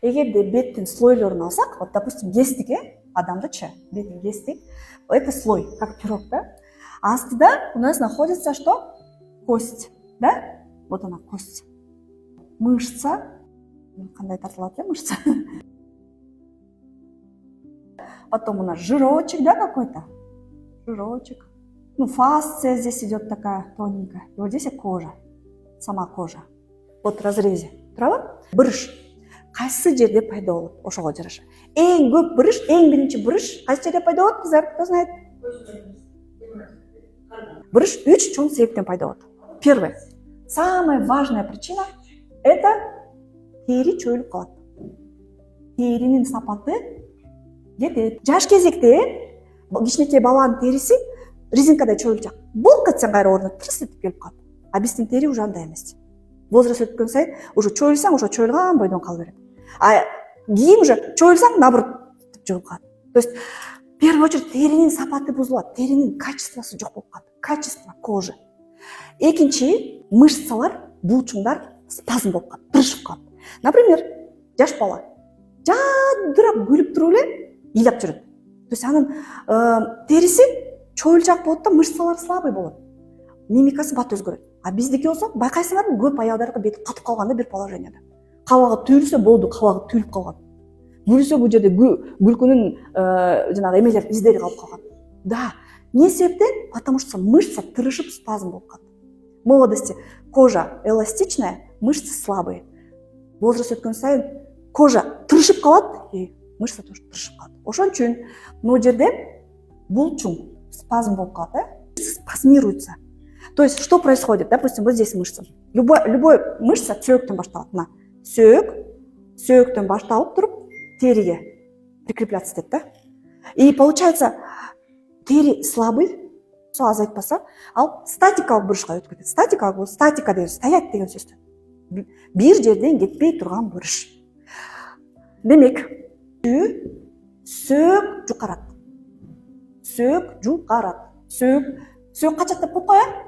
Эгерде беттин слойлорун алсак, вот допустим кестик, адамдычы бетин кестик, это слой, как пирог, да? Астыда у нас находится что? Кость, да? Вот она кость. Мышца. Кандай тартылат, мышца? Потом у нас жирочек, да, какой-то? Жирочек. Ну, фасция здесь идет такая тоненькая. И вот здесь кожа. Сама кожа. Вот в разрезе. Правда? Брыш. Кайсы жерде пайда болот? Ошого жараша. Эң көп брыш, эң биринчи брыш кайсы жерде пайда болот, кыздар? Кто знает? Брыш 3 чоң сүйектен пайда болот. Первое. Самая важная причина – это тери чөйүлүп калат. Теринин сапаты кетет. Жаш кезекте кичинекей баланын териси резинкадай чөйүлчак. Бул кетсең кайра ордуна тырс этип келип калат. А биздин тери уже андай эмес. Возраст өткөн сайын уже чөйүлсөң, уже чөйүлган бойдон кала берет. А кийин уже чөйүлсөң, наоборот, жолуп калат. То есть, в первую очередь, теринин сапаты бузулат, теринин качествосы жок болуп калат. Качество кожи. Экинчи, мышцалар, булчуңдар спазм болуп калат, тырышып калат. Например, жаш бала жадырап күлүп туруп эле ыйлап жүрөт. То есть анын териси чоюлчак болот да, мышцалары слабый болот. Мимикасы бат өзгөрөт. А биздики болсо байкайсыңарбы, көп аялдарга бети катып калганда бир положенияда. Кабагы түйүлсө болду, кабагы түйүлүп калган. Күлсө бул жерде күлкүнүн жанагы эмелер издери калып калган. Да, не себептен? Потому что мышца тырышып спазм болуп калат. В молодости кожа эластичная, мышцы слабые. Возраст өткөн сайын кожа тырышып калат, и мышца тоже тырышып калат. Ошон үчүн могу жерде булчуң спазм болуп калат, спазмируется. То есть что происходит? Допустим, вот здесь мышца. Любой мышца сөөктөн башталат. На сөөктөн башталып туруп териге прикрепляться этет, да? И получается, тери слабый, азайтпаса, ал статикалык бурушка өтүп кетет. Статика деген стоять деген сөз. Бир жерден кетпей турган буруш. Демек, сөөк жукарат. Сөөк качат деп коет,